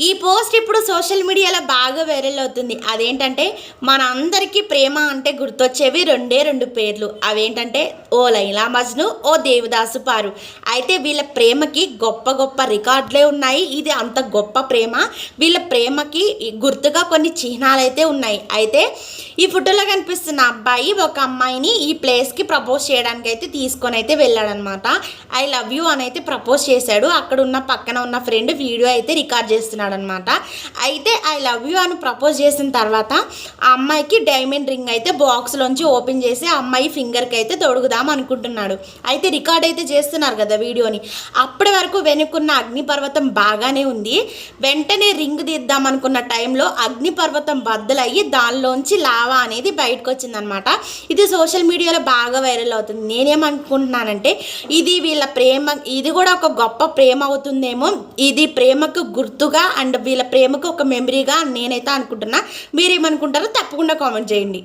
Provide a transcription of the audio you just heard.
ఈ పోస్ట్ ఇప్పుడు సోషల్ మీడియాలో బాగా వైరల్ అవుతుంది. అదేంటంటే మన అందరికీ ప్రేమ అంటే గుర్తొచ్చేవి రెండే రెండు పేర్లు. అవేంటంటే ఓ లైలా మజ్ను, ఓ దేవదాసు పారు. అయితే వీళ్ళ ప్రేమకి గొప్ప గొప్ప రికార్డులే ఉన్నాయి. ఇది అంత గొప్ప ప్రేమ. వీళ్ళ ప్రేమకి గుర్తుగా కొన్ని చిహ్నాలు అయితే ఉన్నాయి. అయితే ఈ ఫోటోలో కనిపిస్తున్న అబ్బాయి ఒక అమ్మాయిని ఈ ప్లేస్కి ప్రపోజ్ చేయడానికి అయితే తీసుకొని అయితే వెళ్ళాడనమాట. ఐ లవ్ యూ అని అయితే ప్రపోజ్ చేశాడు. అక్కడ ఉన్న పక్కన ఉన్న ఫ్రెండ్ వీడియో అయితే రికార్డ్ చేస్తున్నాడు అనమాట. అయితే ఐ లవ్ యూ అని ప్రపోజ్ చేసిన తర్వాత ఆ అమ్మాయికి డైమండ్ రింగ్ అయితే బాక్స్లోంచి ఓపెన్ చేసి ఆ అమ్మాయి ఫింగర్కి అయితే తొడుగుదాం అనుకుంటున్నాడు. అయితే రికార్డ్ అయితే చేస్తున్నారు కదా వీడియోని. అప్పటి వరకు వెనుకున్న అగ్నిపర్వతం బాగానే ఉంది. వెంటనే రింగ్ తీద్దాం అనుకున్న టైంలో అగ్నిపర్వతం బద్దలయ్యి దానిలోంచి లావా అనేది బయటకు వచ్చిందనమాట. ఇది సోషల్ మీడియాలో బాగా వైరల్ అవుతుంది. నేనేమనుకుంటున్నానంటే ఇది వీళ్ళ ప్రేమ, ఇది కూడా ఒక గొప్ప ప్రేమ అవుతుందేమో. ఇది ప్రేమకు గుర్తుగా అండ్ వీళ్ళ ప్రేమకు ఒక మెమరీగా నేనైతే అనుకుంటున్నా. మీరేమనుకుంటారో తప్పకుండా కామెంట్ చేయండి.